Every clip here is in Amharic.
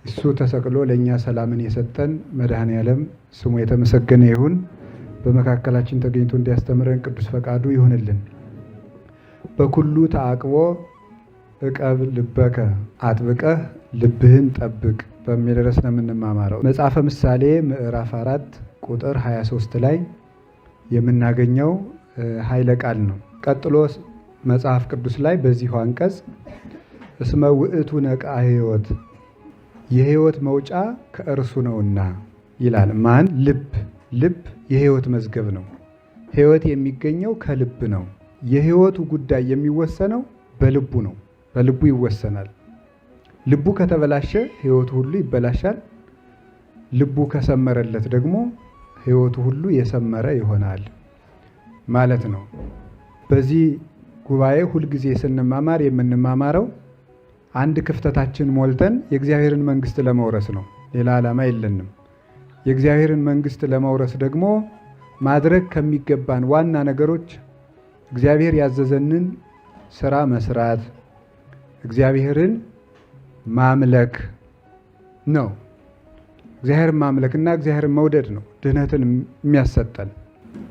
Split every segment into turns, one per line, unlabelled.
እሱ ተሰቅሎ ለእኛ ሰላምን የሰጠን መድኃኔ ዓለም ስሙ የተመሰገነ ይሁን። በመካከላችን ተገኝቶ እንዲያስተምረን ቅዱስ ፈቃዱ ይሁንልን። በኩሉ ተአቅቦ እቀብ ልበከ፣ አጥብቀህ ልብህን ጠብቅ በሚል ርዕስ ነው የምንማማረው። መጽሐፈ ምሳሌ ምዕራፍ 4 ቁጥር 23 ላይ የምናገኘው ኃይለ ቃል ነው። ቀጥሎ መጽሐፍ ቅዱስ ላይ በዚሁ አንቀጽ እስመ ውእቱ ነቃ ሕይወት፣ የሕይወት መውጫ ከእርሱ ነውና ይላል። ማን? ልብ። ልብ የሕይወት መዝገብ ነው። ሕይወት የሚገኘው ከልብ ነው። የሕይወቱ ጉዳይ የሚወሰነው በልቡ ነው። በልቡ ይወሰናል። ልቡ ከተበላሸ ሕይወቱ ሁሉ ይበላሻል። ልቡ ከሰመረለት ደግሞ ሕይወቱ ሁሉ የሰመረ ይሆናል ማለት ነው። በዚህ ጉባኤ ሁልጊዜ ስንማማር የምንማማረው አንድ ክፍተታችን ሞልተን የእግዚአብሔርን መንግስት ለመውረስ ነው። ሌላ ዓላማ የለንም። የእግዚአብሔርን መንግስት ለመውረስ ደግሞ ማድረግ ከሚገባን ዋና ነገሮች እግዚአብሔር ያዘዘንን ስራ መስራት፣ እግዚአብሔርን ማምለክ ነው። እግዚአብሔርን ማምለክና እግዚአብሔርን መውደድ ነው ድህነትን የሚያሰጠን።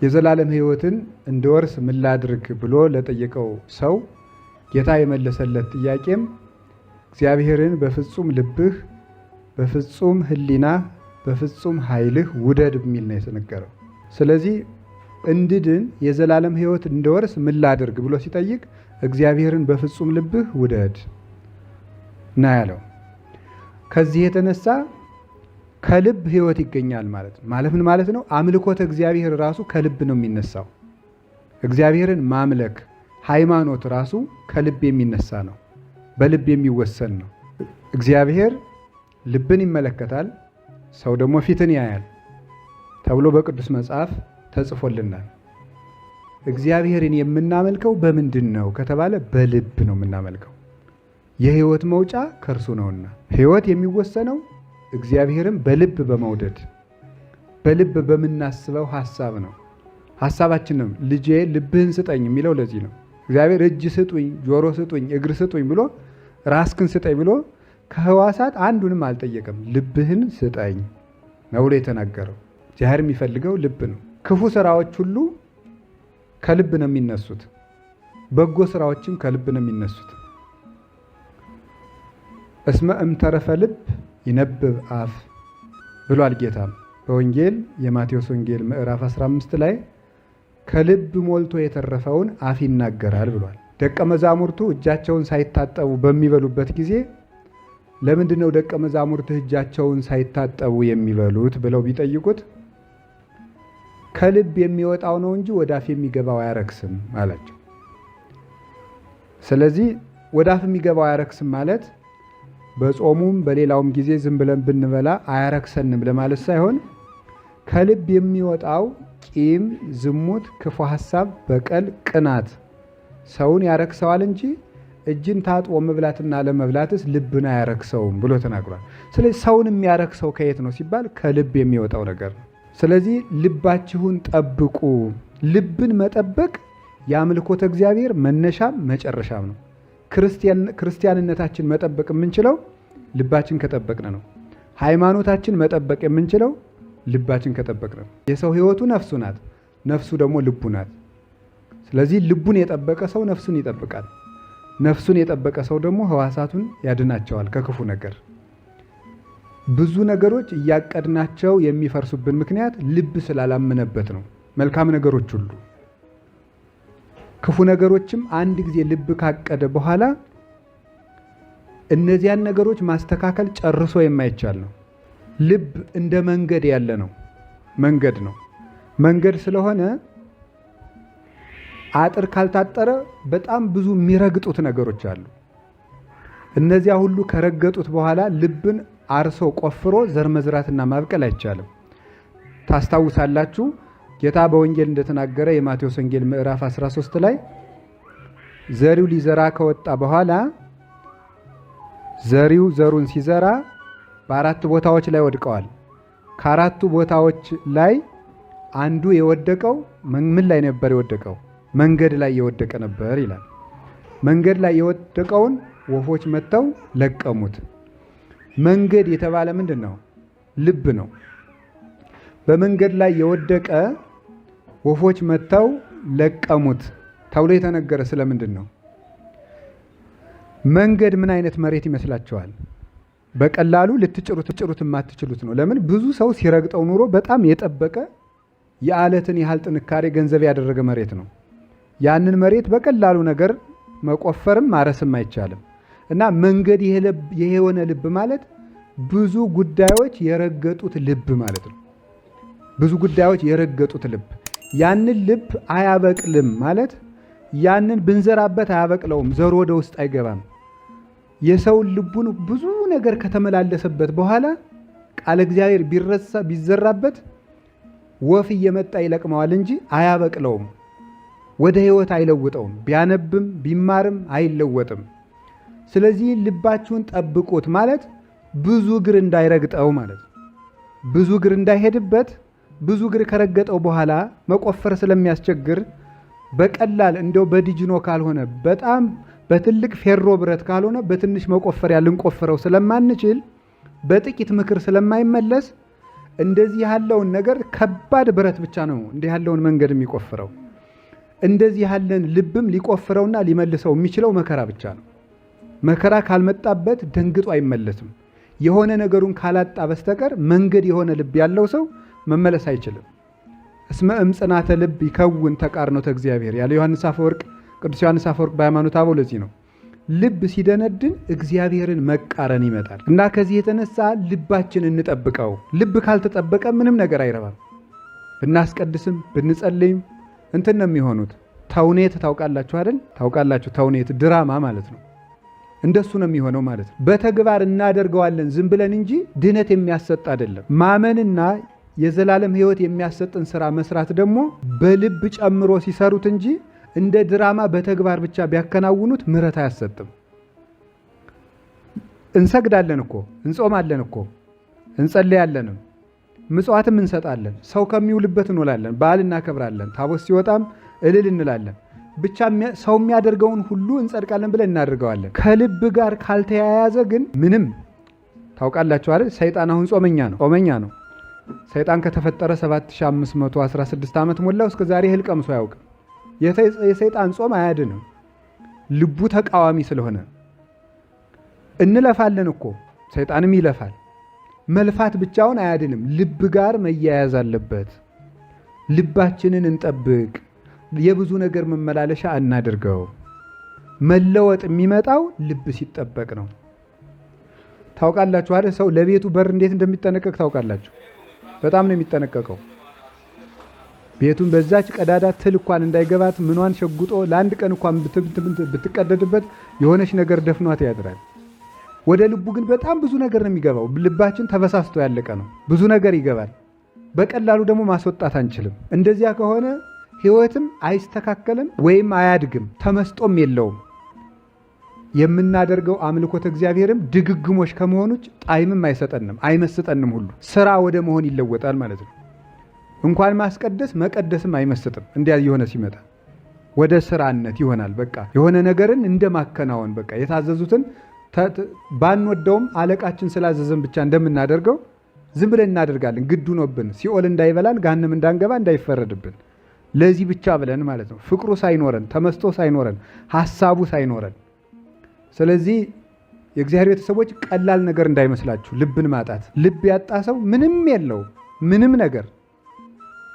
የዘላለም ሕይወትን እንድወርስ ምን ላድርግ ብሎ ለጠየቀው ሰው ጌታ የመለሰለት ጥያቄም እግዚአብሔርን በፍጹም ልብህ፣ በፍጹም ሕሊናህ፣ በፍጹም ኃይልህ ውደድ የሚል ነው የተነገረው። ስለዚህ እንድድን የዘላለም ሕይወት እንድወርስ ምን ላድርግ ብሎ ሲጠይቅ እግዚአብሔርን በፍጹም ልብህ ውደድ ና ያለው። ከዚህ የተነሳ ከልብ ሕይወት ይገኛል ማለት ነው። ማለት ምን ማለት ነው? አምልኮተ እግዚአብሔር ራሱ ከልብ ነው የሚነሳው። እግዚአብሔርን ማምለክ ሃይማኖት ራሱ ከልብ የሚነሳ ነው፣ በልብ የሚወሰን ነው። እግዚአብሔር ልብን ይመለከታል፣ ሰው ደግሞ ፊትን ያያል ተብሎ በቅዱስ መጽሐፍ ተጽፎልናል። እግዚአብሔርን የምናመልከው በምንድን ነው ከተባለ በልብ ነው የምናመልከው። የሕይወት መውጫ ከእርሱ ነውና ሕይወት የሚወሰነው እግዚአብሔርን በልብ በመውደድ በልብ በምናስበው ሐሳብ ነው። ሐሳባችን ነው። ልጄ ልብህን ስጠኝ የሚለው ለዚህ ነው። እግዚአብሔር እጅ ስጡኝ፣ ጆሮ ስጡኝ፣ እግር ስጡኝ ብሎ ራስክን ስጠኝ ብሎ ከህዋሳት አንዱንም አልጠየቀም። ልብህን ስጠኝ ነው ብሎ የተናገረው። እግዚአብሔር የሚፈልገው ልብ ነው። ክፉ ስራዎች ሁሉ ከልብ ነው የሚነሱት። በጎ ስራዎችም ከልብ ነው የሚነሱት። እስመ እምተረፈ ልብ ይነብብ አፍ ብሏል ጌታም በወንጌል የማቴዎስ ወንጌል ምዕራፍ 15 ላይ ከልብ ሞልቶ የተረፈውን አፍ ይናገራል ብሏል። ደቀ መዛሙርቱ እጃቸውን ሳይታጠቡ በሚበሉበት ጊዜ ለምንድን ነው ደቀ መዛሙርቱ እጃቸውን ሳይታጠቡ የሚበሉት ብለው ቢጠይቁት ከልብ የሚወጣው ነው እንጂ ወደ አፍ የሚገባው አያረክስም አላቸው። ስለዚህ ወደ አፍ የሚገባው አያረክስም ማለት በጾሙም በሌላውም ጊዜ ዝም ብለን ብንበላ አያረክሰንም ለማለት ሳይሆን ከልብ የሚወጣው ቂም፣ ዝሙት፣ ክፉ ሐሳብ፣ በቀል፣ ቅናት ሰውን ያረክሰዋል እንጂ እጅን ታጥቦ መብላትና ለመብላትስ ልብን አያረክሰውም ብሎ ተናግሯል። ስለዚህ ሰውን የሚያረክሰው ከየት ነው ሲባል ከልብ የሚወጣው ነገር ነው። ስለዚህ ልባችሁን ጠብቁ። ልብን መጠበቅ የአምልኮተ እግዚአብሔር መነሻም መጨረሻም ነው። ክርስቲያንነታችን መጠበቅ የምንችለው ልባችን ከጠበቅን ነው። ሃይማኖታችን መጠበቅ የምንችለው ልባችን ከጠበቅን ነው። የሰው ሕይወቱ ነፍሱ ናት፣ ነፍሱ ደግሞ ልቡ ናት። ስለዚህ ልቡን የጠበቀ ሰው ነፍሱን ይጠብቃል። ነፍሱን የጠበቀ ሰው ደግሞ ሕዋሳቱን ያድናቸዋል ከክፉ ነገር። ብዙ ነገሮች እያቀድናቸው የሚፈርሱብን ምክንያት ልብ ስላላመነበት ነው። መልካም ነገሮች ሁሉ ክፉ ነገሮችም አንድ ጊዜ ልብ ካቀደ በኋላ እነዚያን ነገሮች ማስተካከል ጨርሶ የማይቻል ነው። ልብ እንደ መንገድ ያለ ነው። መንገድ ነው። መንገድ ስለሆነ አጥር ካልታጠረ በጣም ብዙ የሚረግጡት ነገሮች አሉ። እነዚያ ሁሉ ከረገጡት በኋላ ልብን አርሶ ቆፍሮ ዘር መዝራትና ማብቀል አይቻልም። ታስታውሳላችሁ ጌታ በወንጌል እንደተናገረ የማቴዎስ ወንጌል ምዕራፍ 13 ላይ ዘሪው ሊዘራ ከወጣ በኋላ ዘሪው ዘሩን ሲዘራ በአራት ቦታዎች ላይ ወድቀዋል። ከአራቱ ቦታዎች ላይ አንዱ የወደቀው ምን ላይ ነበር የወደቀው? መንገድ ላይ የወደቀ ነበር ይላል። መንገድ ላይ የወደቀውን ወፎች መጥተው ለቀሙት። መንገድ የተባለ ምንድን ነው? ልብ ነው። በመንገድ ላይ የወደቀ ወፎች መጥተው ለቀሙት ተብሎ የተነገረ ስለምንድን ነው? መንገድ ምን አይነት መሬት ይመስላችኋል? በቀላሉ ልትጭሩት የማትችሉት ነው። ለምን? ብዙ ሰው ሲረግጠው ኑሮ በጣም የጠበቀ የአለትን ያህል ጥንካሬ ገንዘብ ያደረገ መሬት ነው። ያንን መሬት በቀላሉ ነገር መቆፈርም ማረስም አይቻልም። እና መንገድ ይሄ የሆነ ልብ ማለት ብዙ ጉዳዮች የረገጡት ልብ ማለት ነው። ብዙ ጉዳዮች የረገጡት ልብ። ያንን ልብ አያበቅልም ማለት ያንን ብንዘራበት አያበቅለውም፣ ዘሩ ወደ ውስጥ አይገባም። የሰውን ልቡን ብዙ ነገር ከተመላለሰበት በኋላ ቃለ እግዚአብሔር ቢዘራበት ወፍ እየመጣ ይለቅመዋል እንጂ አያበቅለውም፣ ወደ ሕይወት አይለውጠውም። ቢያነብም ቢማርም አይለወጥም። ስለዚህ ልባችሁን ጠብቁት ማለት ብዙ እግር እንዳይረግጠው ማለት ነው። ብዙ እግር እንዳይሄድበት። ብዙ እግር ከረገጠው በኋላ መቆፈር ስለሚያስቸግር በቀላል እንደው በዲጅኖ ካልሆነ በጣም በትልቅ ፌሮ ብረት ካልሆነ በትንሽ መቆፈሪያ ልንቆፍረው ስለማንችል በጥቂት ምክር ስለማይመለስ እንደዚህ ያለውን ነገር ከባድ ብረት ብቻ ነው እንዲህ ያለውን መንገድ የሚቆፍረው። እንደዚህ ያለን ልብም ሊቆፍረውና ሊመልሰው የሚችለው መከራ ብቻ ነው። መከራ ካልመጣበት ደንግጦ አይመለስም። የሆነ ነገሩን ካላጣ በስተቀር መንገድ የሆነ ልብ ያለው ሰው መመለስ አይችልም። እስመ እምጽናተ ልብ ይከውን ተቃርኖተ እግዚአብሔር ያለ ዮሐንስ አፈወርቅ፣ ቅዱስ ዮሐንስ አፈወርቅ በሃይማኖተ አበው ለዚህ ነው ልብ ሲደነድን እግዚአብሔርን መቃረን ይመጣል። እና ከዚህ የተነሳ ልባችን እንጠብቀው። ልብ ካልተጠበቀ ምንም ነገር አይረባም። ብናስቀድስም ብንጸልይም እንትን ነው የሚሆኑት። ተውኔት ታውቃላችሁ አይደል? ታውቃላችሁ። ተውኔት ድራማ ማለት ነው። እንደሱ ነው የሚሆነው ማለት ነው። በተግባር እናደርገዋለን ዝም ብለን እንጂ ድነት የሚያሰጥ አይደለም። ማመንና የዘላለም ሕይወት የሚያሰጥን ስራ መስራት ደግሞ በልብ ጨምሮ ሲሰሩት እንጂ እንደ ድራማ በተግባር ብቻ ቢያከናውኑት ምሕረት አያሰጥም። እንሰግዳለን እኮ እንጾማለን እኮ እንጸልያለንም ምጽዋትም እንሰጣለን። ሰው ከሚውልበት እንውላለን። በዓል እናከብራለን። ታቦት ሲወጣም እልል እንላለን። ብቻ ሰው የሚያደርገውን ሁሉ እንጸድቃለን ብለን እናደርገዋለን። ከልብ ጋር ካልተያያዘ ግን ምንም። ታውቃላችሁ አይደል? ሰይጣን አሁን ጾመኛ ነው። ሰይጣን ከተፈጠረ 7516 ዓመት ሞላው። እስከ ዛሬ እህል ቀምሶ አያውቅም። የሰይጣን ጾም አያድንም። ልቡ ተቃዋሚ ስለሆነ እንለፋለን እኮ ሰይጣንም ይለፋል። መልፋት ብቻውን አያድንም። ልብ ጋር መያያዝ አለበት። ልባችንን እንጠብቅ። የብዙ ነገር መመላለሻ እናድርገው። መለወጥ የሚመጣው ልብ ሲጠበቅ ነው። ታውቃላችሁ አይደል? ሰው ለቤቱ በር እንዴት እንደሚጠነቀቅ ታውቃላችሁ? በጣም ነው የሚጠነቀቀው። ቤቱን በዛች ቀዳዳ ትል እንኳን እንዳይገባት ምኗን ሸጉጦ ለአንድ ቀን እንኳን ብትቀደድበት የሆነች ነገር ደፍኗት ያድራል። ወደ ልቡ ግን በጣም ብዙ ነገር ነው የሚገባው። ልባችን ተበሳስቶ ያለቀ ነው። ብዙ ነገር ይገባል። በቀላሉ ደግሞ ማስወጣት አንችልም። እንደዚያ ከሆነ ሕይወትም አይስተካከልም ወይም አያድግም፣ ተመስጦም የለውም። የምናደርገው አምልኮተ እግዚአብሔርም ድግግሞች ከመሆኑች ጣዕምም አይሰጠንም፣ አይመስጠንም። ሁሉ ስራ ወደ መሆን ይለወጣል ማለት ነው። እንኳን ማስቀደስ መቀደስም አይመስጥም። እንዲያ የሆነ ሲመጣ ወደ ስራነት ይሆናል። በቃ የሆነ ነገርን እንደማከናወን በቃ የታዘዙትን ባንወደውም አለቃችን ስላዘዘን ብቻ እንደምናደርገው ዝም ብለን እናደርጋለን። ግድ ሆኖብን ሲኦል እንዳይበላን ገሃነም እንዳንገባ እንዳይፈረድብን ለዚህ ብቻ ብለን ማለት ነው። ፍቅሩ ሳይኖረን፣ ተመስጦ ሳይኖረን፣ ሐሳቡ ሳይኖረን። ስለዚህ የእግዚአብሔር ቤተሰቦች ቀላል ነገር እንዳይመስላችሁ ልብን ማጣት። ልብ ያጣ ሰው ምንም የለውም፣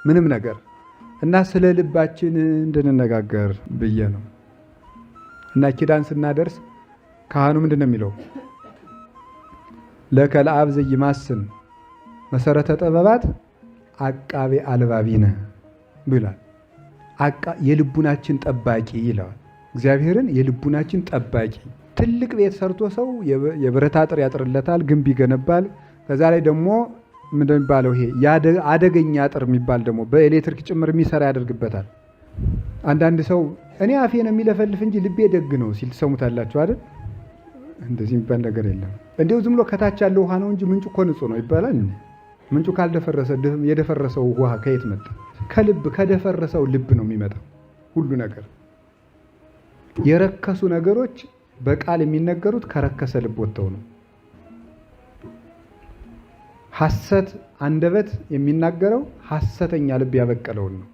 ምንም ነገር እና ስለ ልባችን እንድንነጋገር ብዬ ነው። እና ኪዳን ስናደርስ ካህኑ ምንድን ነው የሚለው? ለከለአብ ዘይማስን መሰረተ ጥበባት አቃቤ አልባቢነ ብሏል። የልቡናችን ጠባቂ ይለዋል። እግዚአብሔርን የልቡናችን ጠባቂ። ትልቅ ቤት ሰርቶ ሰው የብረት አጥር ያጥርለታል፣ ግንብ ይገነባል። ከዛ ላይ ደግሞ ምንድን የሚባለው ይሄ አደገኛ አጥር የሚባል ደግሞ በኤሌክትሪክ ጭምር የሚሰራ ያደርግበታል። አንዳንድ ሰው እኔ አፌ ነው የሚለፈልፍ እንጂ ልቤ ደግ ነው ሲል ትሰሙታላችሁ አይደል? እንደዚህ የሚባል ነገር የለም። እንዲሁ ዝም ብሎ ከታች ያለው ውሃ ነው እንጂ ምንጩ እኮ ንጹህ ነው ይባላል። ምንጩ ካልደፈረሰ የደፈረሰው ውሃ ከየት መጣ? ከልብ ከደፈረሰው ልብ ነው የሚመጣው ሁሉ ነገር። የረከሱ ነገሮች በቃል የሚነገሩት ከረከሰ ልብ ወጥተው ነው። ሐሰት አንደበት የሚናገረው ሐሰተኛ ልብ ያበቀለውን ነው።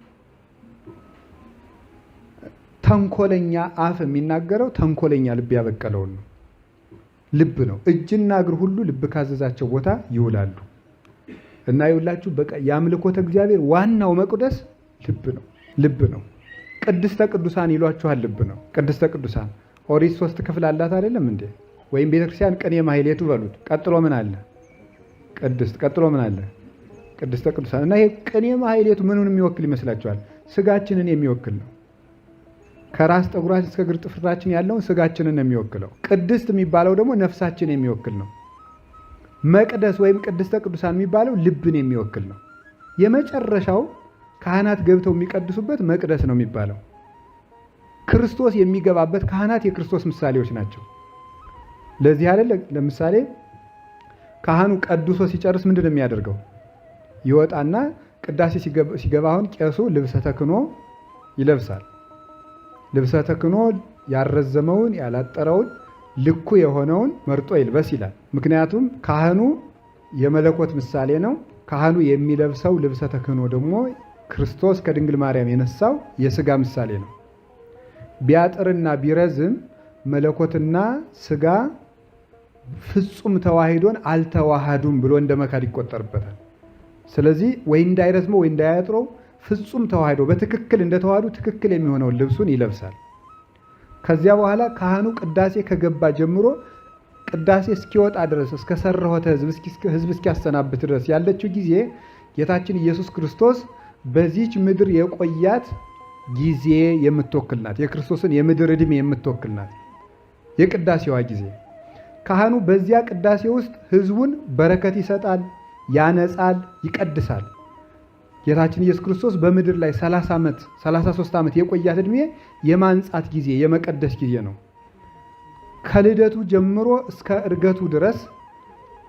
ተንኮለኛ አፍ የሚናገረው ተንኮለኛ ልብ ያበቀለውን ነው። ልብ ነው። እጅና እግር ሁሉ ልብ ካዘዛቸው ቦታ ይውላሉ እና ይውላችሁ በቃ የአምልኮተ እግዚአብሔር ዋናው መቅደስ ልብ ነው። ልብ ነው። ቅድስተ ቅዱሳን ይሏችኋል። ልብ ነው ቅድስተ ቅዱሳን። ኦሪት 3 ክፍል አላት አይደለም እንዴ? ወይም ቤተክርስቲያን ቅኔ ማህሌቱ በሉት። ቀጥሎ ምን አለ? ቅድስት። ቀጥሎ ምን አለ? ቅድስተ ቅዱሳን። እና ይሄ ቅኔ ማህሌቱ ምኑን የሚወክል ይመስላችኋል? ስጋችንን የሚወክል ነው። ከራስ ጠጉራችን እስከ እግር ጥፍራችን ያለውን ስጋችንን ነው የሚወክለው። ቅድስት የሚባለው ደግሞ ነፍሳችን የሚወክል ነው። መቅደስ ወይም ቅድስተ ቅዱሳን የሚባለው ልብን የሚወክል ነው። የመጨረሻው ካህናት ገብተው የሚቀድሱበት መቅደስ ነው የሚባለው። ክርስቶስ የሚገባበት ካህናት የክርስቶስ ምሳሌዎች ናቸው። ለዚህ አይደል ለምሳሌ ካህኑ ቀድሶ ሲጨርስ ምንድን ነው የሚያደርገው? ይወጣና ቅዳሴ ሲገባ አሁን ቄሱ ልብሰ ተክህኖ ይለብሳል። ልብሰ ተክህኖ ያረዘመውን ያላጠረውን ልኩ የሆነውን መርጦ ይልበስ ይላል። ምክንያቱም ካህኑ የመለኮት ምሳሌ ነው። ካህኑ የሚለብሰው ልብሰ ተክህኖ ደግሞ ክርስቶስ ከድንግል ማርያም የነሳው የስጋ ምሳሌ ነው። ቢያጥርና ቢረዝም መለኮትና ስጋ ፍጹም ተዋሂዶን አልተዋሃዱም ብሎ እንደ መካድ ይቆጠርበታል። ስለዚህ ወይ እንዳይረዝመው ወይ እንዳያጥረው ፍጹም ተዋሂዶ በትክክል እንደተዋሃዱ ትክክል የሚሆነውን ልብሱን ይለብሳል። ከዚያ በኋላ ካህኑ ቅዳሴ ከገባ ጀምሮ ቅዳሴ እስኪወጣ ድረስ እስከ ሰረሆተ ሕዝብ እስኪያሰናብት ድረስ ያለችው ጊዜ ጌታችን ኢየሱስ ክርስቶስ በዚች ምድር የቆያት ጊዜ የምትወክል ናት። የክርስቶስን የምድር ዕድሜ የምትወክል ናት የቅዳሴዋ ጊዜ። ካህኑ በዚያ ቅዳሴ ውስጥ ሕዝቡን በረከት ይሰጣል፣ ያነጻል፣ ይቀድሳል። ጌታችን ኢየሱስ ክርስቶስ በምድር ላይ 33 ዓመት የቆያት ዕድሜ የማንጻት ጊዜ የመቀደስ ጊዜ ነው። ከልደቱ ጀምሮ እስከ ዕርገቱ ድረስ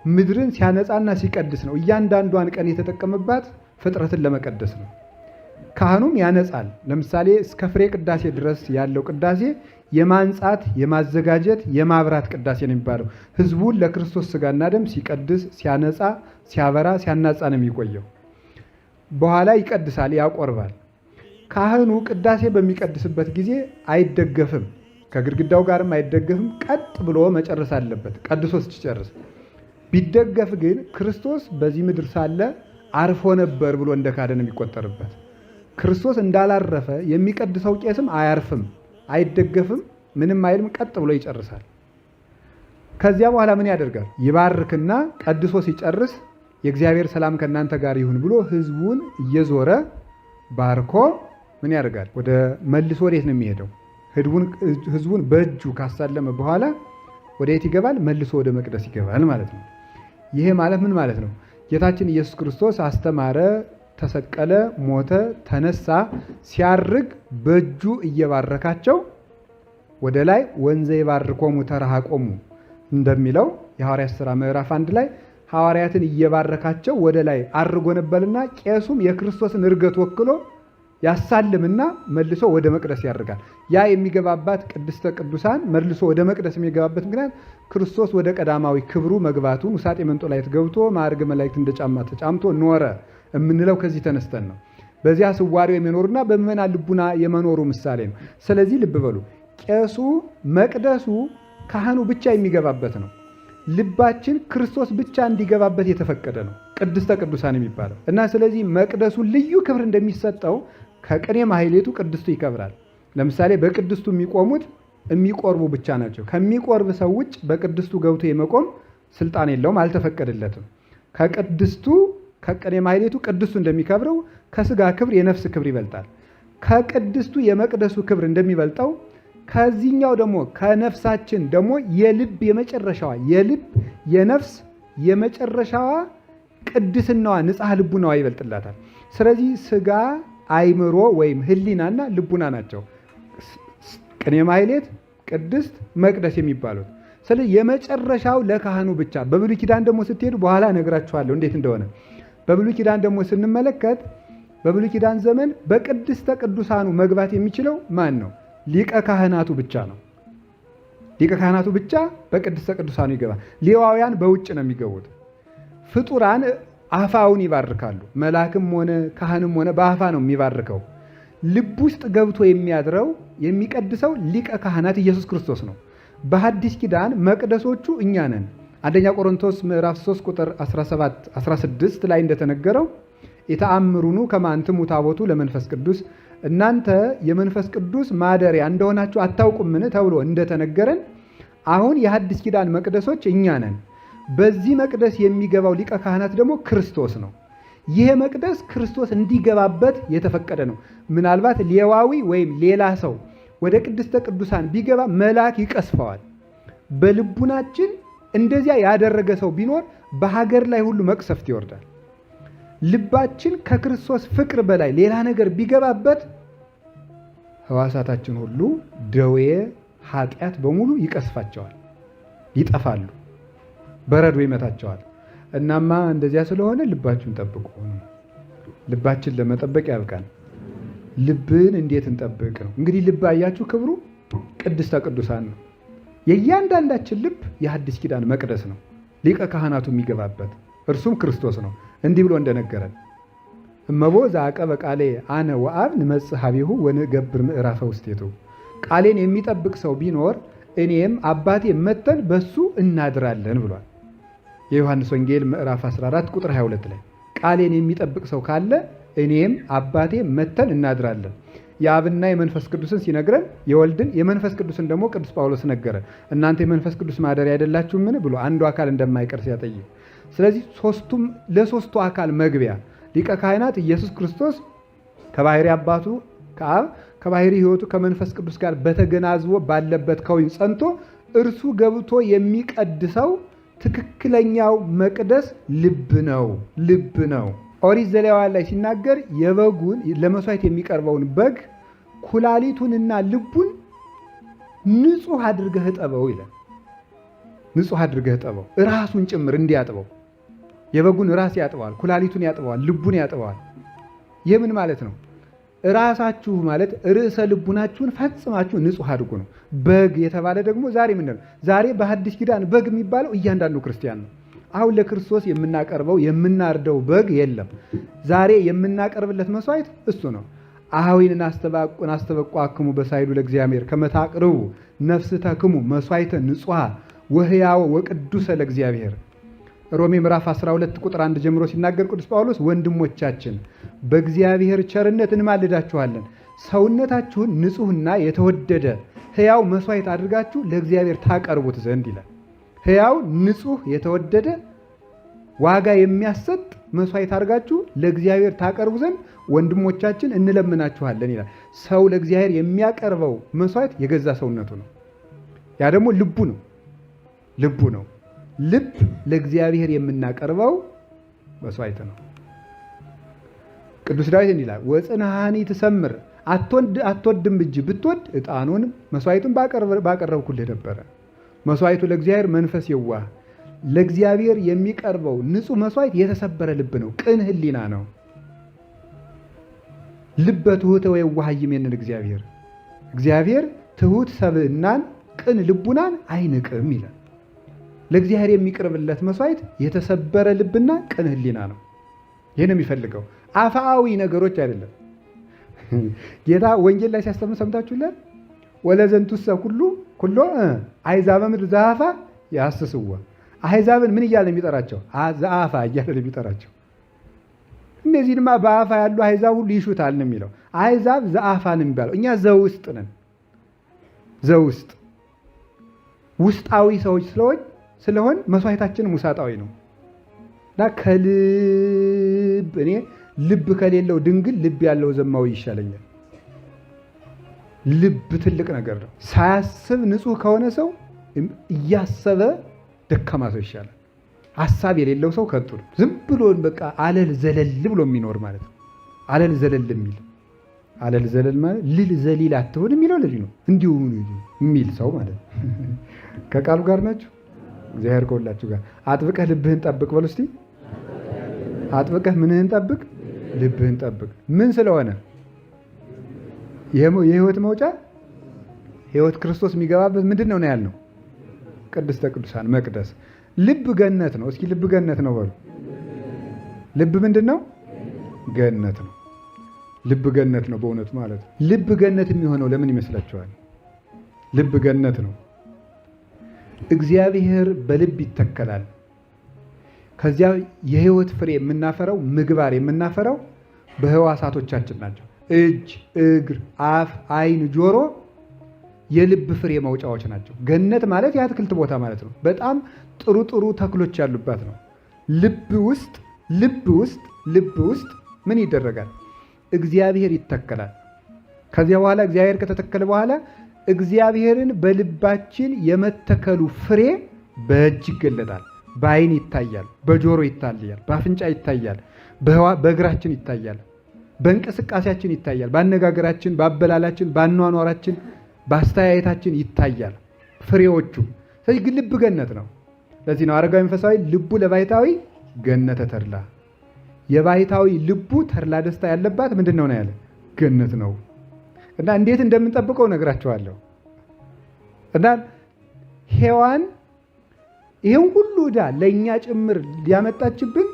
ምድርን ሲያነጻና ሲቀድስ ነው። እያንዳንዷን ቀን የተጠቀመባት ፍጥረትን ለመቀደስ ነው። ካህኑም ያነጻል። ለምሳሌ እስከ ፍሬ ቅዳሴ ድረስ ያለው ቅዳሴ የማንጻት፣ የማዘጋጀት፣ የማብራት ቅዳሴ ነው የሚባለው። ሕዝቡን ለክርስቶስ ሥጋና ደም ሲቀድስ፣ ሲያነጻ፣ ሲያበራ፣ ሲያናጻ ነው የሚቆየው። በኋላ ይቀድሳል፣ ያቆርባል። ካህኑ ቅዳሴ በሚቀድስበት ጊዜ አይደገፍም፣ ከግድግዳው ጋርም አይደገፍም። ቀጥ ብሎ መጨረስ አለበት ቀድሶ ሲጨርስ። ቢደገፍ ግን ክርስቶስ በዚህ ምድር ሳለ አርፎ ነበር ብሎ እንደ ካደ ነው የሚቆጠርበት። ክርስቶስ እንዳላረፈ የሚቀድሰው ቄስም አያርፍም፣ አይደገፍም፣ ምንም አይልም፣ ቀጥ ብሎ ይጨርሳል። ከዚያ በኋላ ምን ያደርጋል? ይባርክና ቀድሶ ሲጨርስ የእግዚአብሔር ሰላም ከእናንተ ጋር ይሁን ብሎ ሕዝቡን እየዞረ ባርኮ ምን ያደርጋል? ወደ መልሶ ወዴት ነው የሚሄደው? ሕዝቡን በእጁ ካሳለመ በኋላ ወደ የት ይገባል? መልሶ ወደ መቅደስ ይገባል ማለት ነው። ይሄ ማለት ምን ማለት ነው? ጌታችን ኢየሱስ ክርስቶስ አስተማረ፣ ተሰቀለ፣ ሞተ፣ ተነሳ። ሲያርግ በእጁ እየባረካቸው ወደ ላይ ወንዘ ይባርኮሙ ተረሃቆሙ እንደሚለው የሐዋርያት ሥራ ምዕራፍ 1 ላይ ሐዋርያትን እየባረካቸው ወደ ላይ አርጎ ነበርና ቄሱም የክርስቶስን ዕርገት ወክሎ ያሳልምና መልሶ ወደ መቅደስ ያርጋል። ያ የሚገባባት ቅድስተ ቅዱሳን መልሶ ወደ መቅደስ የሚገባበት ምክንያት ክርስቶስ ወደ ቀዳማዊ ክብሩ መግባቱን ውሳጤ መንጦላዕት ገብቶ ማዕርገ መላእክት እንደ ጫማ ተጫምቶ ኖረ የምንለው ከዚህ ተነስተን ነው። በዚያ ስዋሪው የሚኖሩና በምዕመናን ልቡና የመኖሩ ምሳሌ ነው። ስለዚህ ልብ በሉ፣ ቄሱ መቅደሱ ካህኑ ብቻ የሚገባበት ነው። ልባችን ክርስቶስ ብቻ እንዲገባበት የተፈቀደ ነው ቅድስተ ቅዱሳን የሚባለው እና ስለዚህ መቅደሱ ልዩ ክብር እንደሚሰጠው ከቅኔ ማህሌቱ ቅድስቱ ይከብራል። ለምሳሌ በቅድስቱ የሚቆሙት የሚቆርቡ ብቻ ናቸው። ከሚቆርብ ሰው ውጭ በቅድስቱ ገብቶ የመቆም ስልጣን የለውም፣ አልተፈቀደለትም። ከቅድስቱ ከቅኔ ማህሌቱ ቅድስቱ እንደሚከብረው ከስጋ ክብር የነፍስ ክብር ይበልጣል። ከቅድስቱ የመቅደሱ ክብር እንደሚበልጠው ከዚህኛው ደግሞ ከነፍሳችን ደግሞ የልብ የመጨረሻዋ የልብ የነፍስ የመጨረሻዋ ቅድስናዋ ንጽሐ ልቡናዋ ይበልጥላታል። ስለዚህ ስጋ አይምሮ ወይም ህሊናና ልቡና ናቸው ቅኔ ማህሌት፣ ቅድስት፣ መቅደስ የሚባሉት። ስለዚህ የመጨረሻው ለካህኑ ብቻ። በብሉይ ኪዳን ደግሞ ስትሄዱ በኋላ እነግራችኋለሁ እንዴት እንደሆነ። በብሉይ ኪዳን ደግሞ ስንመለከት በብሉይ ኪዳን ዘመን በቅድስተ ቅዱሳኑ መግባት የሚችለው ማን ነው? ሊቀ ካህናቱ ብቻ ነው። ሊቀ ካህናቱ ብቻ በቅድስተ ቅዱሳኑ ይገባል። ሌዋውያን በውጭ ነው የሚገቡት። ፍጡራን አፋውን ይባርካሉ። መልአክም ሆነ ካህንም ሆነ በአፋ ነው የሚባርከው። ልብ ውስጥ ገብቶ የሚያድረው የሚቀድሰው ሊቀ ካህናት ኢየሱስ ክርስቶስ ነው። በሐዲስ ኪዳን መቅደሶቹ እኛ ነን። አንደኛ ቆሮንቶስ ምዕራፍ 3 ቁጥር 16 ላይ እንደተነገረው ኢተአምሩኑ ከመ አንትሙ ታቦቱ ለመንፈስ ቅዱስ፣ እናንተ የመንፈስ ቅዱስ ማደሪያ እንደሆናችሁ አታውቁምን ተብሎ እንደተነገረን አሁን የሐዲስ ኪዳን መቅደሶች እኛ ነን። በዚህ መቅደስ የሚገባው ሊቀ ካህናት ደግሞ ክርስቶስ ነው። ይሄ መቅደስ ክርስቶስ እንዲገባበት የተፈቀደ ነው። ምናልባት ሌዋዊ ወይም ሌላ ሰው ወደ ቅድስተ ቅዱሳን ቢገባ መልአክ ይቀስፈዋል። በልቡናችን እንደዚያ ያደረገ ሰው ቢኖር በሀገር ላይ ሁሉ መቅሰፍት ይወርዳል። ልባችን ከክርስቶስ ፍቅር በላይ ሌላ ነገር ቢገባበት ሕዋሳታችን ሁሉ ደዌ፣ ኃጢአት በሙሉ ይቀስፋቸዋል፣ ይጠፋሉ፣ በረዶ ይመታቸዋል። እናማ እንደዚያ ስለሆነ ልባችሁን ጠብቁ። ልባችን ለመጠበቅ ያብቃን። ልብን እንዴት እንጠብቅ ነው እንግዲህ። ልብ አያችሁ ክብሩ ቅድስተ ቅዱሳን ነው። የእያንዳንዳችን ልብ የሐዲስ ኪዳን መቅደስ ነው፣ ሊቀ ካህናቱ የሚገባበት እርሱም ክርስቶስ ነው። እንዲህ ብሎ እንደነገረን እመቦ ዘአቀበ ቃሌ አነ ወአብ ንመጽእ ኀቤሁ ወንገብር ምዕራፈ ውስቴቱ፣ ቃሌን የሚጠብቅ ሰው ቢኖር እኔም አባቴ መተን በሱ እናድራለን ብሏል። የዮሐንስ ወንጌል ምዕራፍ 14 ቁጥር 22 ላይ ቃሌን የሚጠብቅ ሰው ካለ እኔም አባቴ መተን እናድራለን። የአብና የመንፈስ ቅዱስን ሲነግረን የወልድን የመንፈስ ቅዱስን ደግሞ ቅዱስ ጳውሎስ ነገረን። እናንተ የመንፈስ ቅዱስ ማደሪያ አይደላችሁምን ብሎ አንዱ አካል እንደማይቀር ሲያጠይቅ፣ ስለዚህ ለሶስቱ አካል መግቢያ ሊቀ ካህናት ኢየሱስ ክርስቶስ ከባሕሪ አባቱ ከአብ ከባሕሪ ሕይወቱ ከመንፈስ ቅዱስ ጋር በተገናዝቦ ባለበት ከወይን ጸንቶ እርሱ ገብቶ የሚቀድሰው ትክክለኛው መቅደስ ልብ ነው። ኦሪት ዘሌዋውያን ላይ ሲናገር የበጉን ለመስዋዕት የሚቀርበውን በግ ኩላሊቱንና ልቡን ንጹሕ አድርገህ እጠበው ይላል። ንጹሕ አድርገህ እጠበው፣ ራሱን ጭምር እንዲያጥበው። የበጉን ራስ ያጥበዋል፣ ኩላሊቱን ያጥበዋል፣ ልቡን ያጥበዋል። ይህ ምን ማለት ነው? ራሳችሁ ማለት ርዕሰ ልቡናችሁን ፈጽማችሁ ንጹሕ አድርጉ ነው። በግ የተባለ ደግሞ ዛሬ ምንድን ነው? ዛሬ በሐዲስ ኪዳን በግ የሚባለው እያንዳንዱ ክርስቲያን ነው። አሁን ለክርስቶስ የምናቀርበው የምናርደው በግ የለም። ዛሬ የምናቀርብለት መስዋዕት እሱ ነው። አኀዊንን አስተበቋክሙ በሳይሉ ለእግዚአብሔር ከመ ታቅርቡ ነፍስተክሙ መስዋዕተ ንጹሐ ወሕያወ ወቅዱሰ ለእግዚአብሔር። ሮሜ ምዕራፍ 12 ቁጥር 1 ጀምሮ ሲናገር ቅዱስ ጳውሎስ ወንድሞቻችን በእግዚአብሔር ቸርነት እንማልዳችኋለን፣ ሰውነታችሁን ንጹሕና የተወደደ ሕያው መስዋዕት አድርጋችሁ ለእግዚአብሔር ታቀርቡት ዘንድ ይላል። ሕያው ንጹሕ የተወደደ ዋጋ የሚያሰጥ መስዋዕት አድርጋችሁ ለእግዚአብሔር ታቀርቡ ዘንድ ወንድሞቻችን እንለምናችኋለን ይላል። ሰው ለእግዚአብሔር የሚያቀርበው መስዋዕት የገዛ ሰውነቱ ነው። ያ ደግሞ ልቡ ነው። ልብ ለእግዚአብሔር የምናቀርበው መስዋዕት ነው። ቅዱስ ዳዊት እንዲህ ይላል፣ ወጽንሐኒ ትሰምር፣ አትወድም እጅ ብትወድ ዕጣኑን መስዋዕቱን ባቀረብኩልህ ነበረ። መስዋዕቱ ለእግዚአብሔር መንፈስ የዋህ፣ ለእግዚአብሔር የሚቀርበው ንጹሕ መስዋዕት የተሰበረ ልብ ነው፣ ቅን ሕሊና ነው። ልበ ትሑተ ወየዋህ ይሜንን እግዚአብሔር ትሑት ሰብእናን ቅን ልቡናን አይንቅም ይላል። ለእግዚአብሔር የሚቀርብለት መስዋዕት የተሰበረ ልብና ቅን ሕሊና ነው። ይህን የሚፈልገው አፋዊ ነገሮች አይደለም። ጌታ ወንጌል ላይ ሲያስተምር ሰምታችሁለን። ወለዘንቱሰ ኩሎ አሕዛበ ምድር ዘአፋ ያስተስዋ። አሕዛብን ምን እያለ የሚጠራቸው? ዘአፋ እያለ የሚጠራቸው። እነዚህንማ በአፋ ያሉ አሕዛብ ሁሉ ይሹታል ነው የሚለው። አሕዛብ ዘአፋ ነው የሚባለው። እኛ ዘውስጥ ነን። ውስጣዊ ሰዎች ስለሆን መስዋዕታችንም ውሳጣዊ ነው እና ከልብ እኔ ልብ ከሌለው ድንግል ልብ ያለው ዘማዊ ይሻለኛል። ልብ ትልቅ ነገር ነው። ሳያስብ ንጹሕ ከሆነ ሰው እያሰበ ደካማ ሰው ይሻላል። ሀሳብ የሌለው ሰው ከንቱ ነው። ዝም ብሎ በቃ አለል ዘለል ብሎ የሚኖር ማለት ነው። አለል ዘለል ማለት ልል ዘሊል አትሆን የሚለው ለዚህ ነው። እንዲሁ የሚል ሰው ማለት ነው። ከቃሉ ጋር ናቸው። እግዚአብሔር ከሁላችሁ ጋር። አጥብቀህ ልብህን ጠብቅ በሉ እስቲ። አጥብቀህ ምንህን ጠብቅ? ልብህን ጠብቅ። ምን ስለሆነ? የህይወት መውጫ ህይወት ክርስቶስ የሚገባበት ምንድን ነው ያልነው? ቅድስተ ቅዱሳን መቅደስ። ልብ ገነት ነው። እስኪ ልብ ገነት ነው በሉ። ልብ ምንድን ነው? ገነት ነው። ልብ ገነት ነው በእውነት ማለት ነው። ልብ ገነት የሚሆነው ለምን ይመስላችኋል? ልብ ገነት ነው። እግዚአብሔር በልብ ይተከላል። ከዚያ የህይወት ፍሬ የምናፈረው ምግባር የምናፈረው በህዋሳቶቻችን ናቸው። እጅ፣ እግር፣ አፍ፣ አይን፣ ጆሮ የልብ ፍሬ ማውጫዎች ናቸው። ገነት ማለት የአትክልት ቦታ ማለት ነው። በጣም ጥሩ ጥሩ ተክሎች ያሉባት ነው። ልብ ውስጥ ምን ይደረጋል? እግዚአብሔር ይተከላል። ከዚያ በኋላ እግዚአብሔር ከተተከለ በኋላ እግዚአብሔርን በልባችን የመተከሉ ፍሬ በእጅ ይገለጣል፣ በአይን ይታያል፣ በጆሮ ይታያል፣ በአፍንጫ ይታያል፣ በእግራችን ይታያል፣ በእንቅስቃሴያችን ይታያል፣ በአነጋገራችን፣ በአበላላችን፣ በአኗኗራችን፣ በአስተያየታችን ይታያል ፍሬዎቹ። ስለዚህ ግን ልብ ገነት ነው። ለዚህ ነው አረጋዊ መንፈሳዊ ልቡ ለባሕታዊ ገነተ ተድላ። የባሕታዊ ልቡ ተድላ ደስታ ያለባት ምንድን ነው ያለ? ገነት ነው። እና እንዴት እንደምንጠብቀው ነግራቸዋለሁ። እና ሔዋን ይሄን ሁሉ ዕዳ ለእኛ ጭምር ሊያመጣችብን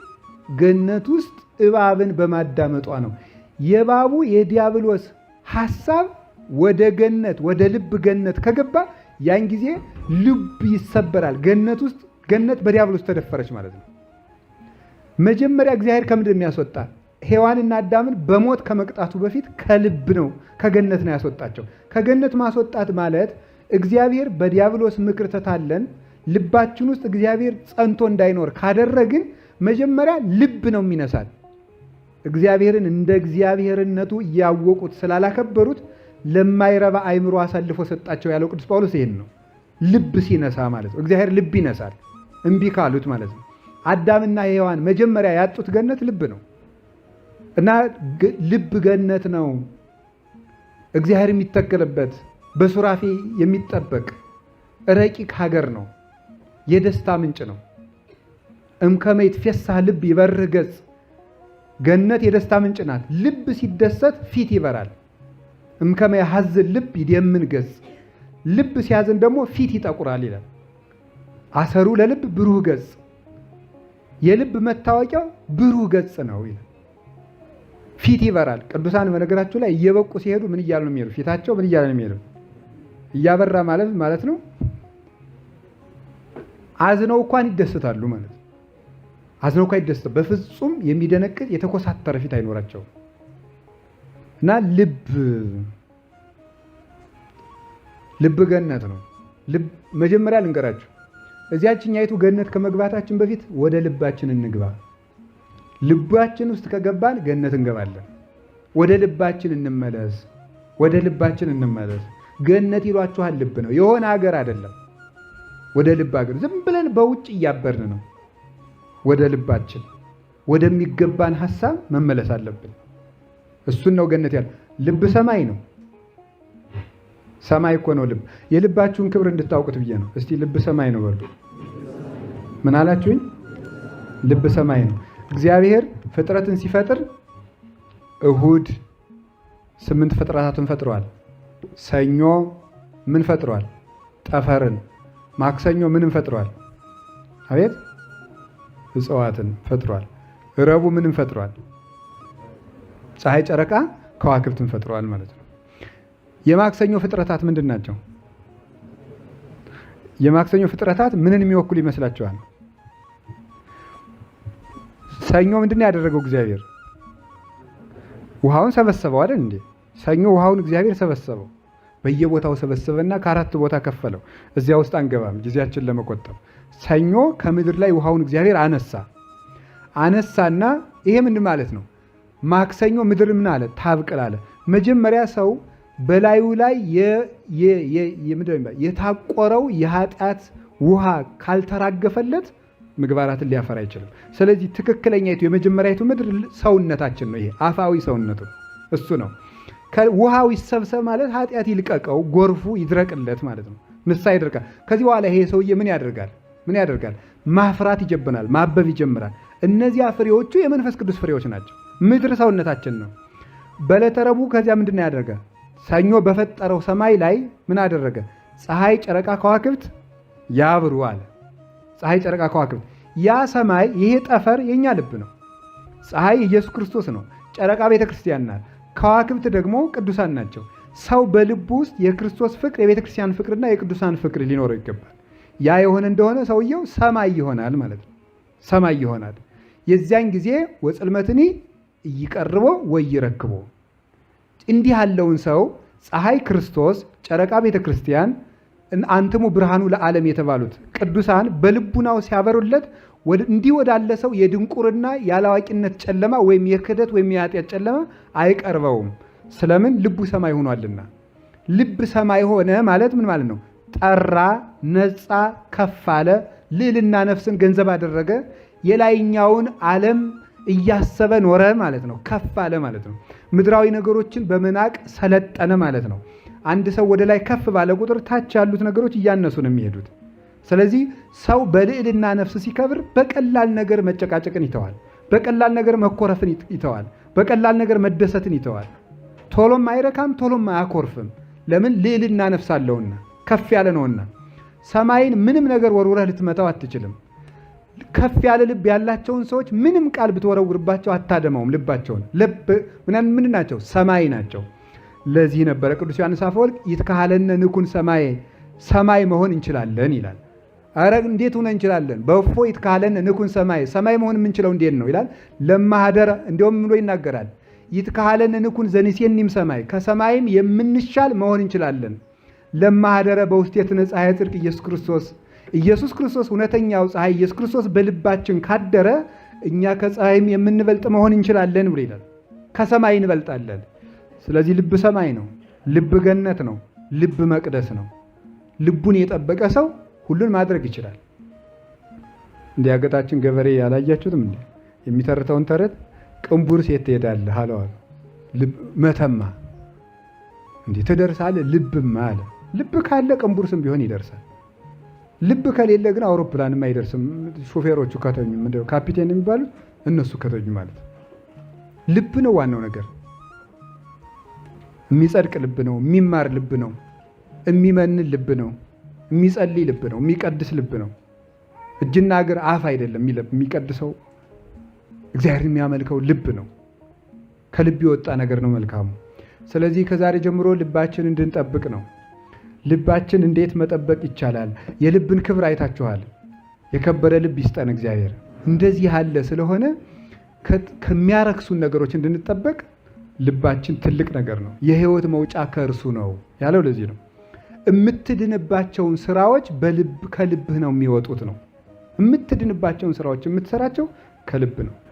ገነት ውስጥ እባብን በማዳመጧ ነው። የእባቡ የዲያብሎስ ሐሳብ ወደ ገነት ወደ ልብ ገነት ከገባ ያን ጊዜ ልብ ይሰበራል። ገነት ውስጥ ገነት በዲያብሎስ ተደፈረች ማለት ነው። መጀመሪያ እግዚአብሔር ከምንድን ነው የሚያስወጣ? ሔዋንና አዳምን በሞት ከመቅጣቱ በፊት ከልብ ነው ከገነት ነው ያስወጣቸው። ከገነት ማስወጣት ማለት እግዚአብሔር በዲያብሎስ ምክር ተታለን ልባችን ውስጥ እግዚአብሔር ጸንቶ እንዳይኖር ካደረግን መጀመሪያ ልብ ነው የሚነሳል። እግዚአብሔርን እንደ እግዚአብሔርነቱ እያወቁት ስላላከበሩት ለማይረባ አይምሮ አሳልፎ ሰጣቸው ያለው ቅዱስ ጳውሎስ ይሄን ነው። ልብ ሲነሳ ማለት ነው። እግዚአብሔር ልብ ይነሳል እምቢ ካሉት ማለት ነው። አዳምና ሔዋን መጀመሪያ ያጡት ገነት ልብ ነው እና ልብ ገነት ነው። እግዚአብሔር የሚተከልበት በሱራፌ የሚጠበቅ ረቂቅ ሀገር ነው። የደስታ ምንጭ ነው። እምከመ ይትፌሳህ ልብ ይበርህ ገጽ። ገነት የደስታ ምንጭ ናት። ልብ ሲደሰት ፊት ይበራል። እምከመ ያሐዝን ልብ ይደምን ገጽ። ልብ ሲያዝን ደግሞ ፊት ይጠቁራል ይላል። አሰሩ ለልብ ብሩህ ገጽ። የልብ መታወቂያው ብሩህ ገጽ ነው ይላል። ፊት ይበራል። ቅዱሳን በነገራችሁ ላይ እየበቁ ሲሄዱ ምን እያሉ ነው የሚሄዱ? ፊታቸው ምን እያለ ነው የሚሄዱ? እያበራ ማለት ነው። አዝነው እንኳን ይደሰታሉ ማለት ነው። አዝነው እንኳን ይደሰታሉ። በፍጹም የሚደነቅጥ የተኮሳተረ ፊት አይኖራቸውም። እና ልብ ገነት ነው። መጀመሪያ ልንገራችሁ፣ እዚያችኛይቱ ገነት ከመግባታችን በፊት ወደ ልባችን እንግባ። ልባችን ውስጥ ከገባን ገነት እንገባለን። ወደ ልባችን እንመለስ። ገነት ይሏችኋል ልብ ነው፣ የሆነ ሀገር አይደለም። ወደ ልብ ሀገር ዝም ብለን በውጭ እያበርን ነው። ወደ ልባችን ወደሚገባን ሐሳብ መመለስ አለብን። እሱን ነው ገነት ያለ። ልብ ሰማይ ነው። ሰማይ እኮ ነው ልብ። የልባችሁን ክብር እንድታውቁት ብዬ ነው። እስቲ ልብ ሰማይ ነው በሉ። ምን አላችሁኝ? ልብ ሰማይ ነው። እግዚአብሔር ፍጥረትን ሲፈጥር እሁድ 8 ፍጥረታትን ፈጥሯል። ሰኞ ምን ፈጥሯል? ጠፈርን። ማክሰኞ ምንም ፈጥሯል? አቤት እጽዋትን ፈጥሯል። ረቡዕ ምንም ፈጥሯል? ፀሐይ፣ ጨረቃ፣ ከዋክብትን ፈጥሯል ማለት ነው። የማክሰኞ ፍጥረታት ምንድን ናቸው? የማክሰኞ ፍጥረታት ምንን የሚወክሉ ይመስላችኋል? ሰኞ ምንድን ነው ያደረገው እግዚአብሔር? ውሃውን ሰበሰበው አይደል እንዴ? ሰኞ ውሃውን እግዚአብሔር ሰበሰበው። በየቦታው ሰበሰበና ከአራት ቦታ ከፈለው። እዚያ ውስጥ አንገባም ጊዜያችን ለመቆጠብ። ሰኞ ከምድር ላይ ውሃውን እግዚአብሔር አነሳና ይሄ ምን ማለት ነው? ማክሰኞ ምድር ምን አለ? ታብቅል አለ። መጀመሪያ ሰው በላዩ ላይ የታቆረው የኃጢአት ውሃ ካልተራገፈለት ምግባራትን ሊያፈራ አይችልም። ስለዚህ ትክክለኛይቱ የመጀመሪያይቱ ምድር ሰውነታችን ነው። ይሄ አፋዊ ሰውነቱ እሱ ነው። ውሃው ይሰብሰብ ማለት ኃጢአት ይልቀቀው፣ ጎርፉ ይድረቅለት ማለት ነው። ንስሐ ይደርቃል። ከዚህ በኋላ ይሄ ሰውዬ ምን ያደርጋል? ማፍራት ይጀምራል፣ ማበብ ይጀምራል። እነዚያ ፍሬዎቹ የመንፈስ ቅዱስ ፍሬዎች ናቸው። ምድር ሰውነታችን ነው። በዕለተ ረቡዕ ከዚያ ምንድን ያደረገ? ሰኞ በፈጠረው ሰማይ ላይ ምን አደረገ? ፀሐይ፣ ጨረቃ፣ ከዋክብት ያብሩ አለ። ፀሐይ፣ ጨረቃ፣ ከዋክብት። ያ ሰማይ ይሄ ጠፈር የኛ ልብ ነው። ፀሐይ ኢየሱስ ክርስቶስ ነው። ጨረቃ ቤተ ክርስቲያን ናት። ከዋክብት ደግሞ ቅዱሳን ናቸው። ሰው በልቡ ውስጥ የክርስቶስ ፍቅር፣ የቤተ ክርስቲያን ፍቅርና የቅዱሳን ፍቅር ሊኖረው ይገባል። ያ የሆነ እንደሆነ ሰውየው ሰማይ ይሆናል ማለት ነው። ሰማይ ይሆናል። የዚያን ጊዜ ወጽልመትኒ ይቀርቦ ወይ ይረክቦ። እንዲህ ያለውን ሰው ፀሐይ ክርስቶስ፣ ጨረቃ ቤተ ክርስቲያን፣ አንትሙ ብርሃኑ ለዓለም የተባሉት ቅዱሳን በልቡናው ሲያበሩለት እንዲህ ወዳለ ሰው የድንቁርና ያላዋቂነት ጨለማ ወይም የክህደት ወይም የኃጢአት ጨለማ አይቀርበውም። ስለምን? ልቡ ሰማይ ሆኗልና። ልብ ሰማይ ሆነ ማለት ምን ማለት ነው? ጠራ፣ ነጻ፣ ከፍ አለ፣ ልዕልና ነፍስን ገንዘብ አደረገ፣ የላይኛውን ዓለም እያሰበ ኖረ ማለት ነው። ከፍ አለ ማለት ነው። ምድራዊ ነገሮችን በመናቅ ሰለጠነ ማለት ነው። አንድ ሰው ወደ ላይ ከፍ ባለ ቁጥር ታች ያሉት ነገሮች እያነሱ ነው የሚሄዱት። ስለዚህ ሰው በልዕልና ነፍስ ሲከብር በቀላል ነገር መጨቃጨቅን ይተዋል። በቀላል ነገር መኮረፍን ይተዋል። በቀላል ነገር መደሰትን ይተዋል። ቶሎም አይረካም፣ ቶሎም አያኮርፍም። ለምን? ልዕልና ነፍስ አለውና ከፍ ያለ ነውና። ሰማይን ምንም ነገር ወርውረህ ልትመታው አትችልም። ከፍ ያለ ልብ ያላቸውን ሰዎች ምንም ቃል ብትወረውርባቸው አታደማውም ልባቸውን። ምን ናቸው? ሰማይ ናቸው። ለዚህ ነበረ ቅዱስ ዮሐንስ አፈወርቅ ይትካህለነ ንኩን ሰማይ፣ ሰማይ መሆን እንችላለን ይላል። አረ እንዴት ሆነ እንችላለን? በእፎ ይትካህለነ ንኩን ሰማይ፣ ሰማይ መሆን የምንችለው እንዴት ነው ይላል። ለማህደረ እንዲያውም ብሎ ይናገራል። ይትካህለነ ንኩን ዘኒሴኒም ሰማይ፣ ከሰማይም የምንሻል መሆን እንችላለን። ለማህደረ በውስቴትነ ፀሐየ ጽድቅ ኢየሱስ ክርስቶስ፣ ኢየሱስ ክርስቶስ እውነተኛው ፀሐይ ኢየሱስ ክርስቶስ በልባችን ካደረ እኛ ከፀሐይም የምንበልጥ መሆን እንችላለን ብሎ ይላል። ከሰማይ እንበልጣለን። ስለዚህ ልብ ሰማይ ነው። ልብ ገነት ነው። ልብ መቅደስ ነው። ልቡን የጠበቀ ሰው ሁሉን ማድረግ ይችላል። እንደ ያገጣችን ገበሬ ያላያችሁትም እንዴ? የሚተርተውን ተረት ቅንቡር ሴት ትሄዳለህ አለዋል። መተማ እንዴ ትደርሳለህ? ልብማ አለ። ልብ ካለ ቅንቡርስም ቢሆን ይደርሳል። ልብ ከሌለ ግን አውሮፕላንም አይደርስም። ሾፌሮቹ ከተኙ ምንድነው ካፒቴን የሚባሉት እነሱ ከተኙ ማለት። ልብ ነው ዋናው ነገር። የሚጸድቅ ልብ ነው። የሚማር ልብ ነው። የሚመንን ልብ ነው። የሚጸልይ ልብ ነው። የሚቀድስ ልብ ነው። እጅና እግር አፍ አይደለም የሚቀድሰው። እግዚአብሔር የሚያመልከው ልብ ነው። ከልብ የወጣ ነገር ነው መልካሙ። ስለዚህ ከዛሬ ጀምሮ ልባችን እንድንጠብቅ ነው። ልባችን እንዴት መጠበቅ ይቻላል? የልብን ክብር አይታችኋል። የከበረ ልብ ይስጠን እግዚአብሔር። እንደዚህ ያለ ስለሆነ ከሚያረክሱን ነገሮች እንድንጠበቅ ልባችን ትልቅ ነገር ነው። የሕይወት መውጫ ከእርሱ ነው ያለው ለዚህ ነው። የምትድንባቸውን ስራዎች ከልብህ ነው የሚወጡት ነው። የምትድንባቸውን ስራዎች የምትሰራቸው ከልብ ነው።